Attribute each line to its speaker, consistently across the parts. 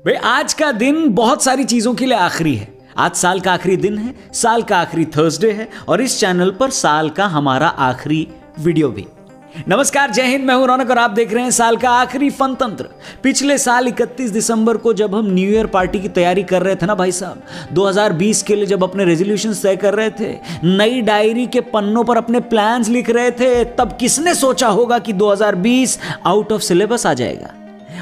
Speaker 1: भाई आज का दिन बहुत सारी चीजों के लिए आखिरी है। आज साल का आखिरी दिन है, साल का आखिरी थर्सडे है और इस चैनल पर साल का हमारा आखिरी वीडियो भी। नमस्कार, जय हिंद, मैं हूं रौनक और आप देख रहे हैं साल का आखिरी फन तंत्र। पिछले साल 31 दिसंबर को जब हम न्यू ईयर पार्टी की तैयारी कर रहे थे ना भाई साहब, 2020 के लिए जब अपने रेजोल्यूशन तय कर रहे थे, नई डायरी के पन्नों पर अपने प्लान्स लिख रहे थे, तब किसने सोचा होगा कि 2020 आउट ऑफ सिलेबस आ जाएगा।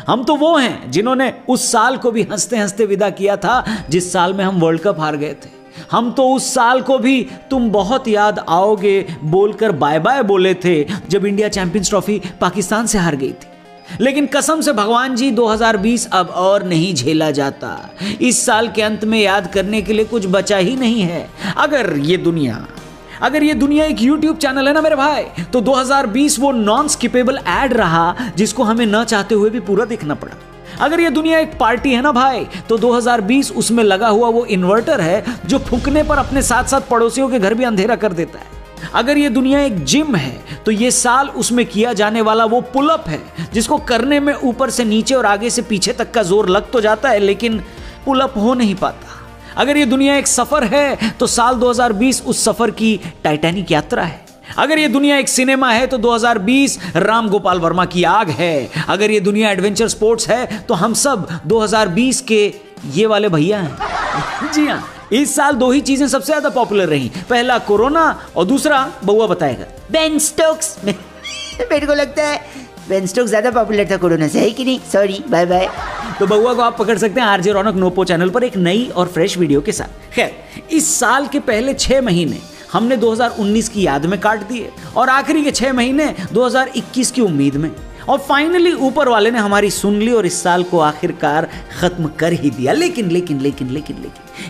Speaker 1: हम तो वो हैं जिन्होंने उस साल को भी हंसते हंसते विदा किया था जिस साल में हम वर्ल्ड कप हार गए थे। हम तो उस साल को भी तुम बहुत याद आओगे बोलकर बाय बाय बोले थे जब इंडिया चैंपियंस ट्रॉफी पाकिस्तान से हार गई थी। लेकिन कसम से भगवान जी 2020 अब और नहीं झेला जाता। इस साल के अंत में याद करने के लिए कुछ बचा ही नहीं है। अगर ये दुनिया एक YouTube चैनल है ना मेरे भाई, तो 2020 वो नॉन स्किपेबल एड रहा जिसको हमें न चाहते हुए भी पूरा देखना पड़ा। अगर ये दुनिया एक पार्टी है ना भाई, तो 2020 उसमें लगा हुआ वो इन्वर्टर है जो फूंकने पर अपने साथ साथ पड़ोसियों के घर भी अंधेरा कर देता है। अगर ये दुनिया एक जिम है, तो ये साल उसमें किया जाने वाला वो पुलअप है जिसको करने में ऊपर से नीचे और आगे से पीछे तक का जोर लग तो जाता है लेकिन पुलअप हो नहीं पाता। अगर ये दुनिया एक सफर है, तो साल 2020 उस सफर की टाइटैनिक यात्रा है। अगर ये दुनिया एक सिनेमा है, तो 2020 राम गोपाल वर्मा की आग है। अगर ये दुनिया एडवेंचर स्पोर्ट्स है, तो हम सब 2020 के ये वाले भैया हैं। जी हाँ, इस साल दो ही चीजें सबसे ज्यादा पॉपुलर रही, पहला कोरोना और दूसरा बउआ बताएगा बेन स्टोक्स।
Speaker 2: मेरे को लगता है बेन स्टोक्स ज्यादा पॉपुलर था कोरोना से, है कि नहीं? Sorry, bye bye.
Speaker 1: तो बउआ को आप पकड़ सकते हैं आरजे रौनक नोपो चैनल पर एक नई और फ्रेश वीडियो के साथ। खैर, इस साल के पहले 6 महीने हमने 2019 की याद में काट दिए और आखिरी के 6 महीने 2021 की उम्मीद में, और फाइनली ऊपर वाले ने हमारी सुन ली और इस साल को आखिरकार खत्म कर ही दिया। लेकिन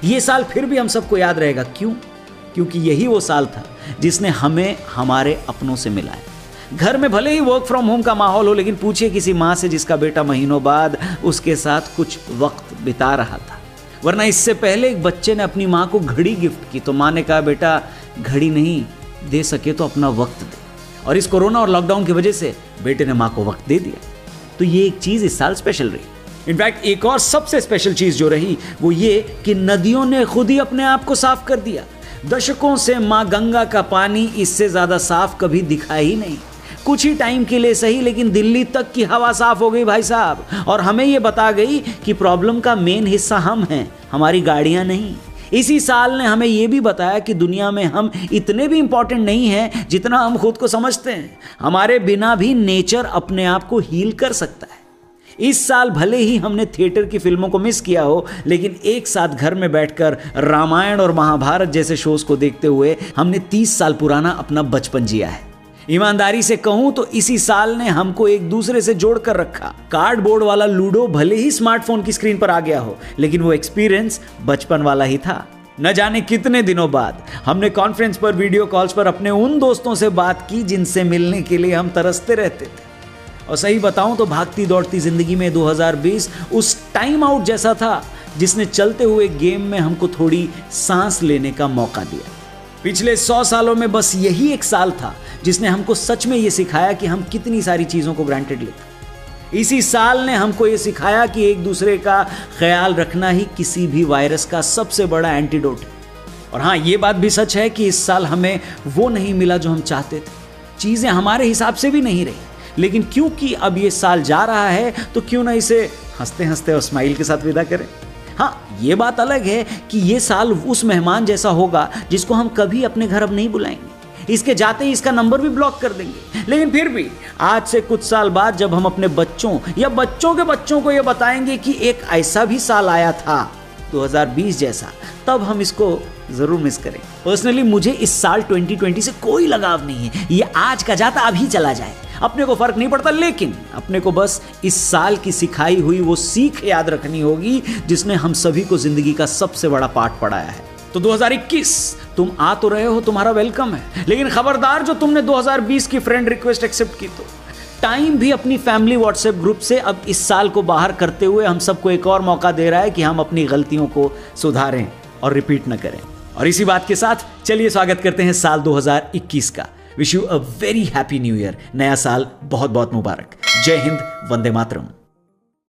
Speaker 1: ये साल फिर भी हम सबको याद रहेगा। क्यों? क्योंकि यही वो साल था जिसने हमें हमारे अपनों से मिलाया। घर में भले ही वर्क फ्रॉम होम का माहौल हो, लेकिन पूछिए किसी माँ से जिसका बेटा महीनों बाद उसके साथ कुछ वक्त बिता रहा था। वरना इससे पहले एक बच्चे ने अपनी माँ को घड़ी गिफ्ट की तो माँ ने कहा, बेटा घड़ी नहीं दे सके तो अपना वक्त दे। और इस कोरोना और लॉकडाउन की वजह से बेटे ने माँ को वक्त दे दिया। तो ये एक चीज इस साल स्पेशल रही। इनफैक्ट एक और सबसे स्पेशल चीज जो रही वो ये कि नदियों ने खुद ही अपने आप को साफ कर दिया। दशकों से माँ गंगा का पानी इससे ज्यादा साफ कभी दिखा ही नहीं। कुछ ही टाइम के लिए सही, लेकिन दिल्ली तक की हवा साफ हो गई भाई साहब, और हमें यह बता गई कि प्रॉब्लम का मेन हिस्सा हम हैं, हमारी गाड़ियां नहीं। इसी साल ने हमें यह भी बताया कि दुनिया में हम इतने भी इंपॉर्टेंट नहीं हैं जितना हम खुद को समझते हैं। हमारे बिना भी नेचर अपने आप को हील कर सकता है। इस साल भले ही हमने थिएटर की फिल्मों को मिस किया हो, लेकिन एक साथ घर में बैठकर रामायण और महाभारत जैसे शोज को देखते हुए हमने 30 साल पुराना अपना बचपन जिया है। ईमानदारी से कहूं तो इसी साल ने हमको एक दूसरे से जोड़कर रखा। कार्डबोर्ड वाला लूडो भले ही स्मार्टफोन की स्क्रीन पर आ गया हो, लेकिन वो एक्सपीरियंस बचपन वाला ही था। न जाने कितने दिनों बाद हमने कॉन्फ्रेंस पर, वीडियो कॉल्स पर अपने उन दोस्तों से बात की जिनसे मिलने के लिए हम तरसते रहते थे। और सही बताऊं तो भागती दौड़ती जिंदगी में 2020 उस टाइम आउट जैसा था जिसने चलते हुए गेम में हमको थोड़ी सांस लेने का मौका दिया। पिछले 100 सालों में बस यही एक साल था जिसने हमको सच में यह सिखाया कि हम कितनी सारी चीजों को ग्रांटेड लेते। इसी साल ने हमको यह सिखाया कि एक दूसरे का ख्याल रखना ही किसी भी वायरस का सबसे बड़ा एंटीडोट है। और हाँ, यह बात भी सच है कि इस साल हमें वो नहीं मिला जो हम चाहते थे। चीजें हमारे हिसाब से भी नहीं रही, लेकिन क्योंकि अब ये साल जा रहा है तो क्यों ना इसे हंसते हंसते और स्माइल के साथ विदा करें। हाँ, ये बात अलग है कि ये साल उस मेहमान जैसा होगा जिसको हम कभी अपने घर अब नहीं बुलाएंगे। इसके जाते ही इसका नंबर भी ब्लॉक कर देंगे। लेकिन फिर भी आज से कुछ साल बाद जब हम अपने बच्चों या बच्चों के बच्चों को ये बताएंगे कि एक ऐसा भी साल आया था 2020 जैसा, तब हम इसको जरूर मिस करें। पर्सनली मुझे इस साल 2020 से कोई लगाव नहीं है। ये आज का जाता अभी चला जाए, अपने को फर्क नहीं पड़ता, लेकिन अपने को बस इस साल की सिखाई हुई वो सीख याद रखनी होगी जिसने हम सभी को जिंदगी का सबसे बड़ा पाठ पढ़ाया है। तो 2021 तुम आ तो रहे हो, तुम्हारा वेलकम है, लेकिन खबरदार जो तुमने 2020 की फ्रेंड रिक्वेस्ट एक्सेप्ट की तो टाइम भी अपनी फैमिली व्हाट्सएप ग्रुप से अब इस साल को बाहर करते हुए हम सबको एक और मौका दे रहा है कि हम अपनी गलतियों को सुधारें और रिपीट न करें। और इसी बात के साथ चलिए स्वागत करते हैं साल 2021 का। Wish you a very happy new year. नया साल बहुत बहुत मुबारक। जय हिंद, वंदे मातरम।